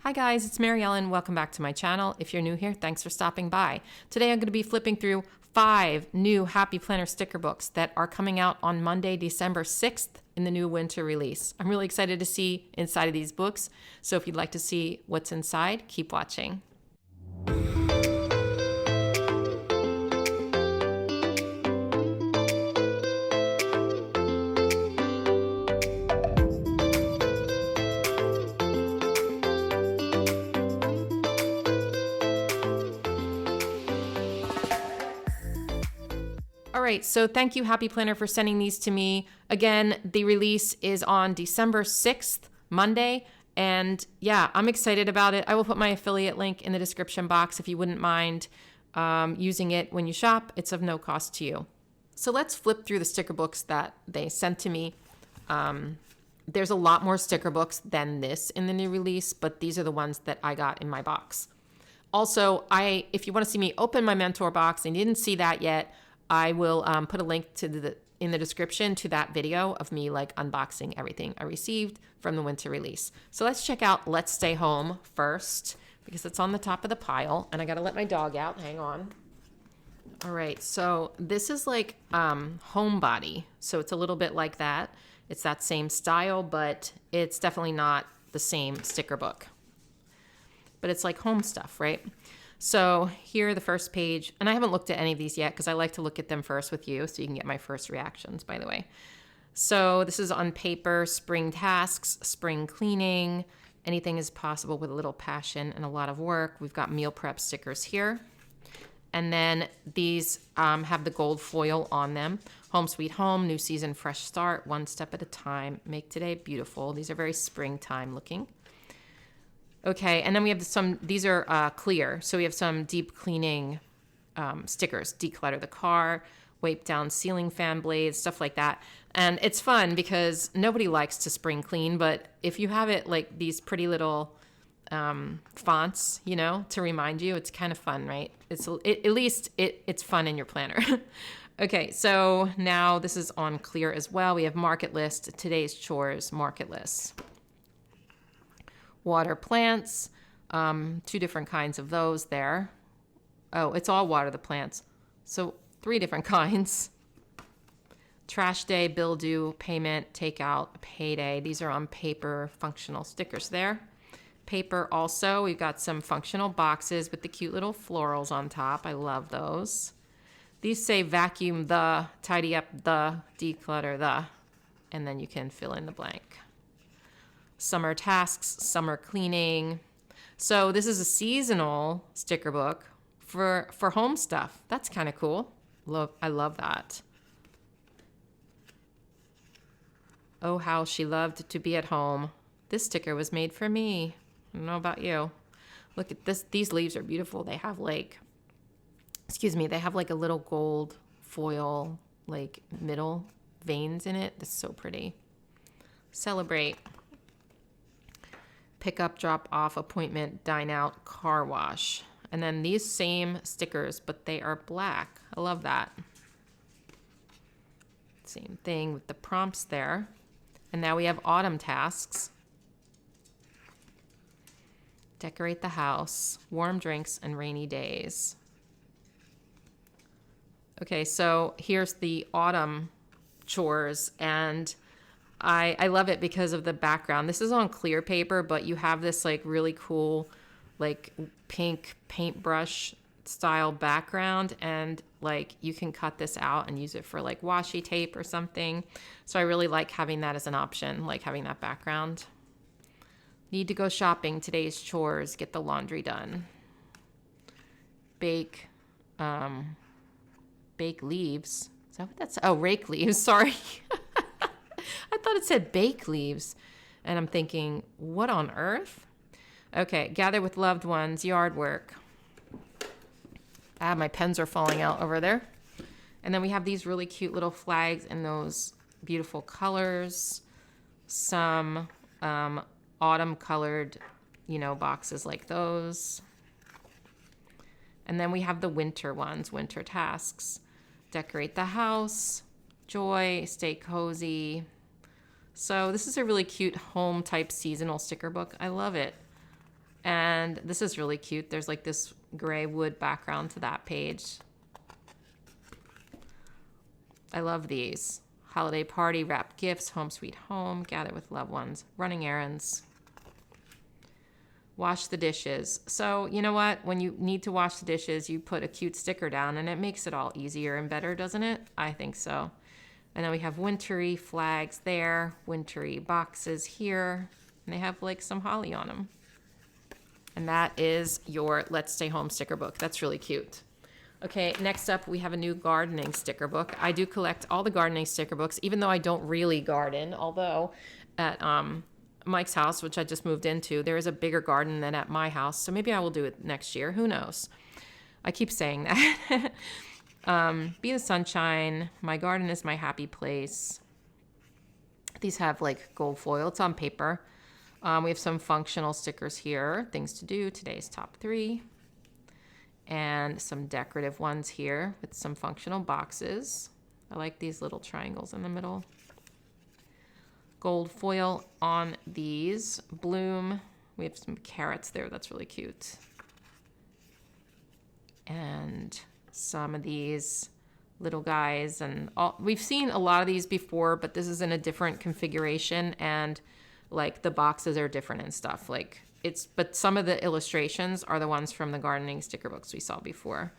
Hi guys, it's Mary Ellen. Welcome back to my channel. If you're new here, thanks for stopping by. Today I'm going to be flipping through 5 new Happy Planner sticker books that are coming out on Monday, December 6th in the new winter release. I'm really excited to see inside of these books, so if you'd like to see what's inside, keep watching. All right, so thank you, Happy Planner, for sending these to me. Again, the release is on December 6th, Monday, and yeah, I'm excited about it. I will put my affiliate link in the description box if you wouldn't mind using it when you shop. It's of no cost to you. So let's flip through the sticker books that they sent to me. There's a lot more sticker books than this in the new release, but these are the ones that I got in my box. Also, if you want to see me open my mentor box and you didn't see that yet, I will put a link to in the description to that video of me unboxing everything I received from the winter release. So let's check out Let's Stay Home first because it's on the top of the pile and I gotta let my dog out. Hang on. All right, so this is Homebody. So it's a little bit like that. It's that same style, but it's definitely not the same sticker book. But it's like home stuff, right? So here, the first page, and I haven't looked at any of these yet because I like to look at them first with you so you can get my first reactions, by the way. So this is on paper, spring tasks, spring cleaning, anything is possible with a little passion and a lot of work. We've got meal prep stickers here. And then these have the gold foil on them. Home Sweet Home, new season, fresh start, one step at a time, make today beautiful. These are very springtime looking. Okay, and then we have these are clear. So we have some deep cleaning stickers, declutter the car, wipe down ceiling fan blades, stuff like that. And it's fun because nobody likes to spring clean, but if you have it like these pretty little fonts, to remind you, it's kind of fun, right? At least it's fun in your planner. Okay, so now this is on clear as well. We have market list, today's chores, market list. Water plants, 2 different kinds of those there. Oh, it's all water the plants. So 3 different kinds. Trash day, bill due, payment, takeout, payday. These are on paper functional stickers there. Paper also, we've got some functional boxes with the cute little florals on top. I love those. These say vacuum the, tidy up the, declutter the, and then you can fill in the blank. Summer tasks, summer cleaning. So this is a seasonal sticker book for home stuff. That's kind of cool. I love that. Oh, how she loved to be at home. This sticker was made for me. I don't know about you. Look at this. These leaves are beautiful. They have they have a little gold foil, middle veins in it. That's so pretty. Celebrate. Pick up, drop off, appointment, dine out, car wash. And then these same stickers, but they are black. I love that. Same thing with the prompts there. And now we have autumn tasks. Decorate the house, warm drinks, and rainy days. Okay, so here's the autumn chores, and I love it because of the background. This is on clear paper, but you have this really cool pink paintbrush style background, and you can cut this out and use it for washi tape or something. So I really like having that as an option, having that background. Need to go shopping, today's chores, get the laundry done. Bake leaves. Is that what that's? Oh, rake leaves, sorry. I thought it said bake leaves. And I'm thinking, what on earth? Okay, gather with loved ones, yard work. My pens are falling out over there. And then we have these really cute little flags in those beautiful colors. Some autumn colored, boxes like those. And then we have the winter ones, winter tasks. Decorate the house, joy, stay cozy. So this is a really cute home type seasonal sticker book. I love it. And this is really cute. There's like this gray wood background to that page. I love these. Holiday party, wrap gifts, home sweet home, gather with loved ones, running errands, wash the dishes. So you know what? When you need to wash the dishes, you put a cute sticker down and it makes it all easier and better, doesn't it? I think so. And then we have wintry flags there, wintry boxes here, and they have like some holly on them. And that is your Let's Stay Home sticker book. That's really cute. Okay, next up we have a new gardening sticker book. I do collect all the gardening sticker books, even though I don't really garden, although at Mike's house, which I just moved into, there is a bigger garden than at my house, so maybe I will do it next year. Who knows? I keep saying that. Be the sunshine. My garden is my happy place. These have like gold foil. It's on paper. We have some functional stickers here. Things to do. Today's top 3. And some decorative ones here with some functional boxes. I like these little triangles in the middle. Gold foil on these. Bloom. We have some carrots there. That's really cute. And some of these little guys, and we've seen a lot of these before, but this is in a different configuration, and like the boxes are different and stuff. Like but some of the illustrations are the ones from the gardening sticker books we saw before.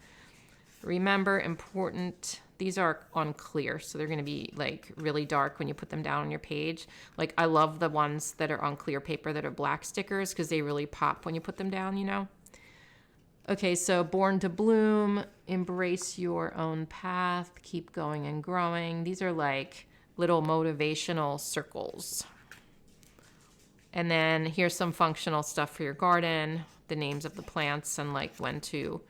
Remember, important, these are on clear, so they're going to be like really dark when you put them down on your page. Like I love the ones that are on clear paper that are black stickers because they really pop when you put them down, you know. Okay, so Born to Bloom, embrace your own path, keep going and growing. These are like little motivational circles. And then here's some functional stuff for your garden, the names of the plants and like when to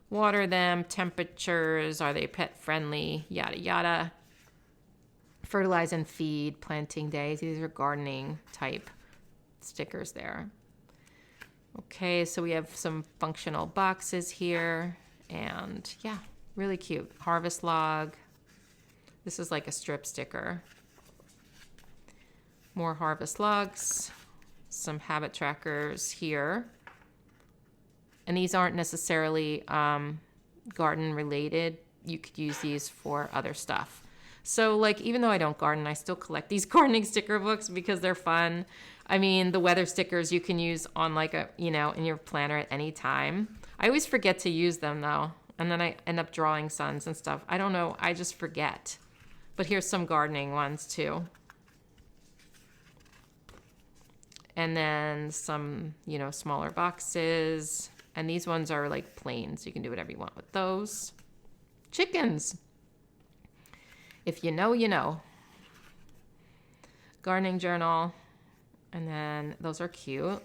water them, temperatures, are they pet friendly, yada yada. Fertilize and feed, planting days. These are gardening type stickers there. Okay, so we have some functional boxes here, and yeah, really cute. Harvest log. This is like a strip sticker. More harvest logs. Some habit trackers here. And these aren't necessarily garden related. You could use these for other stuff. So like, even though I don't garden, I still collect these gardening sticker books because they're fun. I mean, the weather stickers you can use on like in your planner at any time. I always forget to use them though. And then I end up drawing suns and stuff. I don't know. I just forget. But here's some gardening ones too. And then some, smaller boxes. And these ones are like plain, so you can do whatever you want with those. Chickens. If you know, you know. Gardening journal. And then those are cute.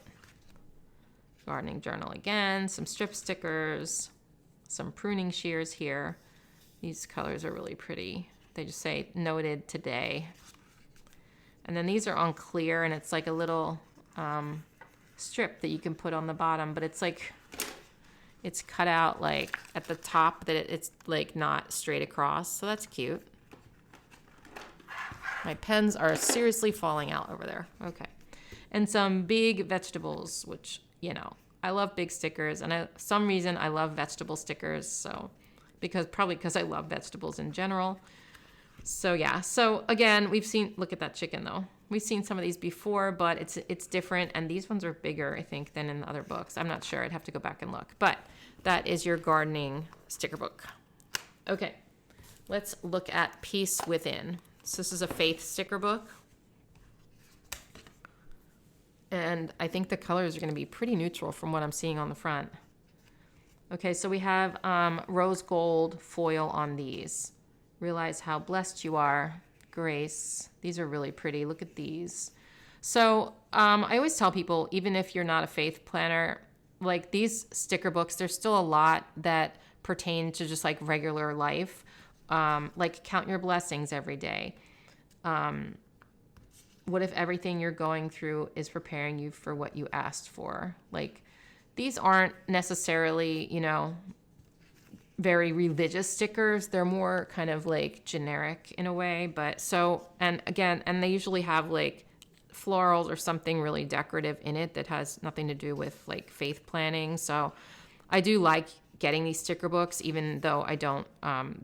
Gardening journal again. Some strip stickers. Some pruning shears here. These colors are really pretty. They just say noted today. And then these are on clear, and it's like a little strip that you can put on the bottom, but it's like it's cut out like at the top that it's like not straight across, so that's cute. My pens are seriously falling out over there. Okay. And some big vegetables, which I love big stickers, and some reason I love vegetable stickers, so probably because I love vegetables in general. So yeah, so again, look at that chicken though. We've seen some of these before, but it's different, and these ones are bigger, I think, than in the other books. I'm not sure. I'd have to go back and look. But that is your gardening sticker book. Okay, let's look at Peace Within. So this is a faith sticker book. And I think the colors are going to be pretty neutral from what I'm seeing on the front. Okay, so we have rose gold foil on these. Realize how blessed you are. Grace. These are really pretty. Look at these. So I always tell people, even if you're not a faith planner, like these sticker books, there's still a lot that pertain to just like regular life. Like count your blessings every day. What if everything you're going through is preparing you for what you asked for? Like these aren't necessarily, very religious stickers. They're more kind of like generic in a way, and they usually have like florals or something really decorative in it that has nothing to do with like faith planning. So I do like getting these sticker books, even though I don't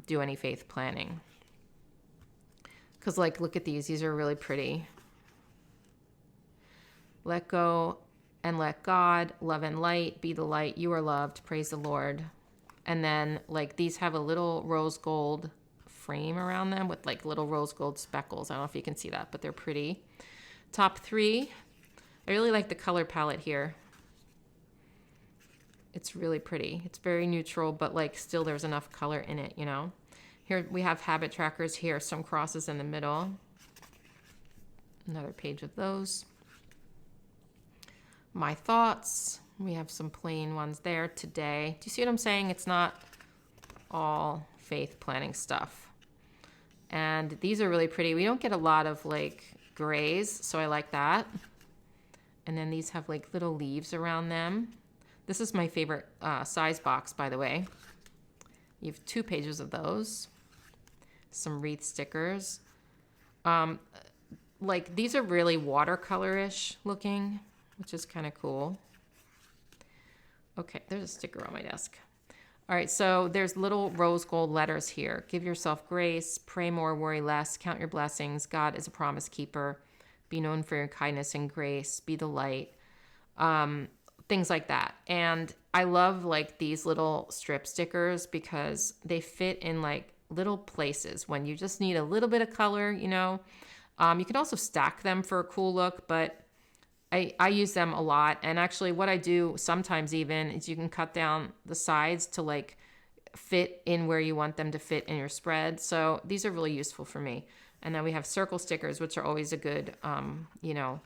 do any faith planning. Because like, look at these. These are really pretty. Let go and let God, love and light, be the light, you are loved, praise the Lord. And then like these have a little rose gold frame around them with like little rose gold speckles. I don't know if you can see that, but they're pretty. Top 3. I really like the color palette here. It's really pretty. It's very neutral, but like still there's enough color in it, you know. Here we have habit trackers here, some crosses in the middle. Another page of those. My thoughts. We have some plain ones there today. Do you see what I'm saying? It's not all faith planning stuff. And these are really pretty. We don't get a lot of like grays, so I like that. And then these have like little leaves around them. This is my favorite size box, by the way. You have 2 pages of those. Some wreath stickers. Like these are really watercolor-ish looking, which is kind of cool. Okay, there's a sticker on my desk. All right, so there's little rose gold letters here. Give yourself grace, pray more, worry less, count your blessings. God is a promise keeper. Be known for your kindness and grace. Be the light. Things like that. And I love like these little strip stickers because they fit in like little places when you just need a little bit of color, you know. You can also stack them for a cool look, but I use them a lot. And actually what I do sometimes even is you can cut down the sides to like fit in where you want them to fit in your spread. So these are really useful for me. And then we have circle stickers, which are always a good, you know,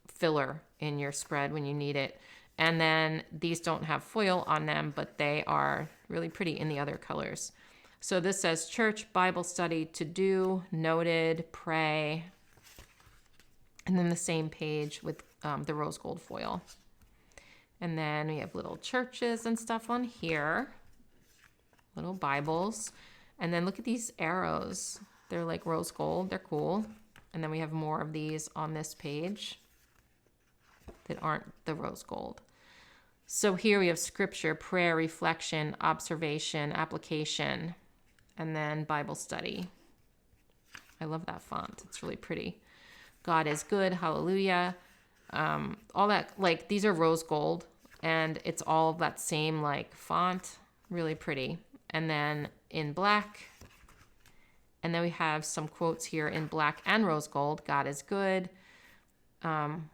filler in your spread when you need it. And then these don't have foil on them, but they are really pretty in the other colors. So this says church, Bible study, to do, noted, pray. And then the same page with the rose gold foil. And then we have little churches and stuff on here. Little Bibles. And then look at these arrows. They're like rose gold. They're cool. And then we have more of these on this page that aren't the rose gold. So here we have scripture, prayer, reflection, observation, application, and then Bible study. I love that font. It's really pretty. God is good, hallelujah. All that, like these are rose gold and it's all that same like font, really pretty. And then in black, and then we have some quotes here in black and rose gold. God is good.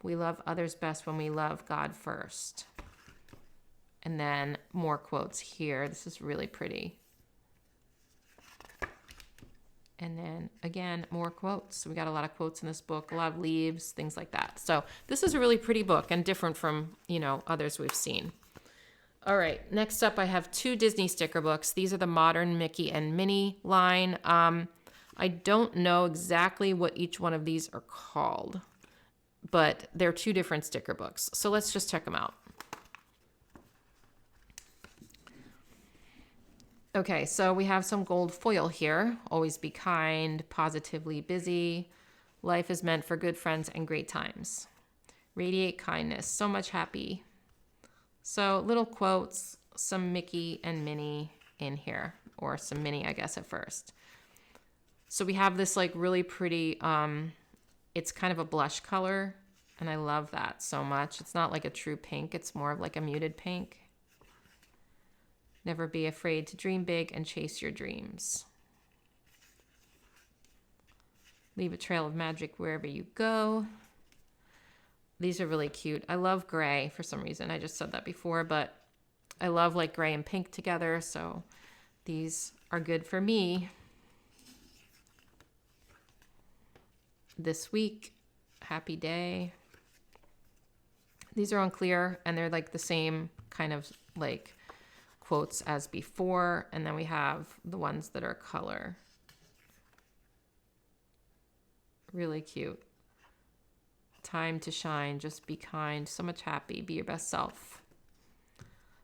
We love others best when we love God first. And then more quotes here. This is really pretty. And then again, more quotes. So we got a lot of quotes in this book, a lot of leaves, things like that. So this is a really pretty book and different from, you know, others we've seen. All right, next up I have 2 Disney sticker books. These are the Modern Mickey and Minnie line. I don't know exactly what each one of these are called, but they're 2 different sticker books. So let's just check them out. Okay, so we have some gold foil here. Always be kind, positively busy. Life is meant for good friends and great times. Radiate kindness, so much happy. So little quotes, some Mickey and Minnie in here, or some Minnie, I guess, at first. So we have this like really pretty, it's kind of a blush color, and I love that so much. It's not like a true pink, it's more of like a muted pink. Never be afraid to dream big and chase your dreams. Leave a trail of magic wherever you go. These are really cute. I love gray for some reason. I just said that before, but I love like gray and pink together, so these are good for me. This week, happy day. These are on clear, and they're like the same kind of like quotes as before, and then we have the ones that are color. Really cute. Time to shine, just be kind, so much happy, be your best self.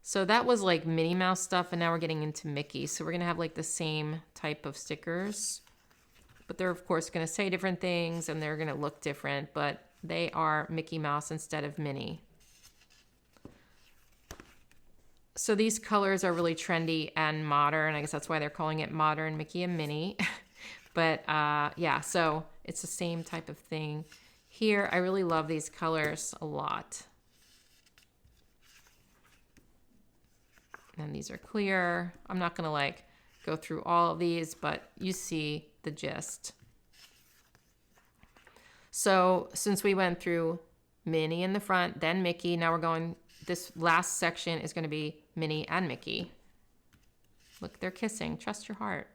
So that was like Minnie Mouse stuff, and now we're getting into Mickey. So we're gonna have like the same type of stickers, but they're of course gonna say different things and they're gonna look different, but They are Mickey Mouse instead of Minnie. So these colors are really trendy and modern. I guess that's why they're calling it Modern Mickey and Minnie. But yeah, so it's the same type of thing here. I really love these colors a lot. And these are clear. I'm not gonna like go through all of these, but you see the gist. So since we went through Minnie in the front, then Mickey, now we're going, this last section is gonna be Minnie and Mickey. Look, they're kissing. Trust your heart.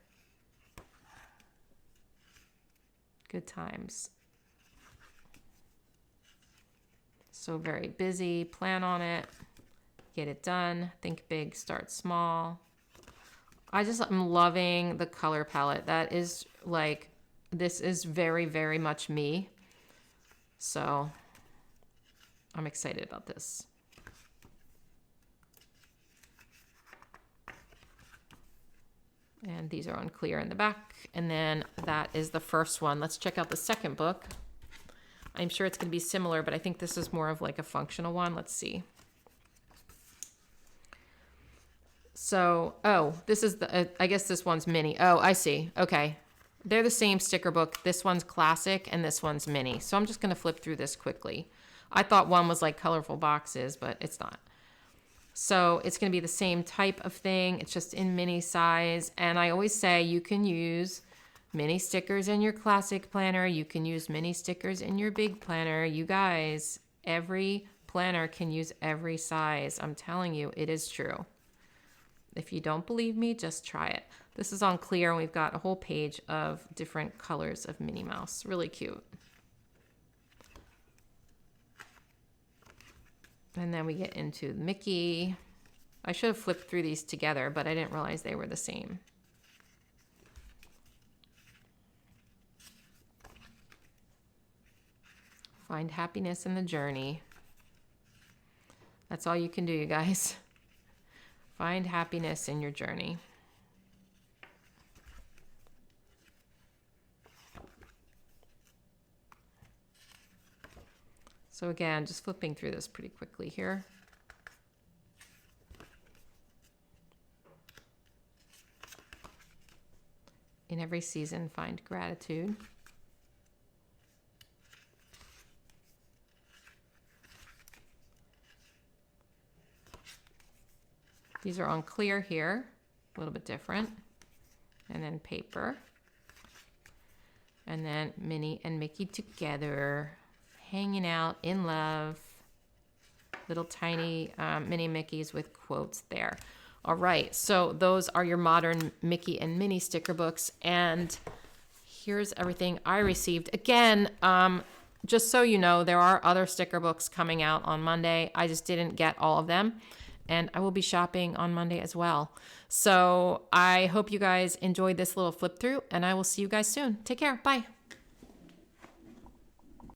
Good times. So very busy. Plan on it. Get it done. Think big, start small. I'm loving the color palette. That is like, this is very, very much me. So I'm excited about this. And these are on clear in the back. And then that is the first one. Let's check out the second book. I'm sure it's going to be similar, but I think this is more of like a functional one. Let's see. So, oh, this is the, I guess this one's Minnie. Oh, I see. Okay. They're the same sticker book. This one's classic and this one's Minnie. So I'm just going to flip through this quickly. I thought one was like colorful boxes, but it's not. So it's going to be the same type of thing. It's just in mini size. And I always say you can use mini stickers in your classic planner. You can use mini stickers in your big planner. You guys, every planner can use every size. I'm telling you, it is true. If you don't believe me, just try it. This is on clear and we've got a whole page of different colors of Minnie Mouse. Really cute. And then we get into Mickey. I should have flipped through these together, but I didn't realize they were the same. Find happiness in the journey. That's all you can do, you guys. Find happiness in your journey. So again, just flipping through this pretty quickly here. In every season, find gratitude. These are on clear here, a little bit different. And then paper. And then Minnie and Mickey together. Hanging out in love. Little tiny mini Mickeys with quotes there. All right, so those are your Modern Mickey and Minnie sticker books. And here's everything I received. Again, just so you know, there are other sticker books coming out on Monday. I just didn't get all of them. And I will be shopping on Monday as well. So I hope you guys enjoyed this little flip through, and I will see you guys soon. Take care. Bye.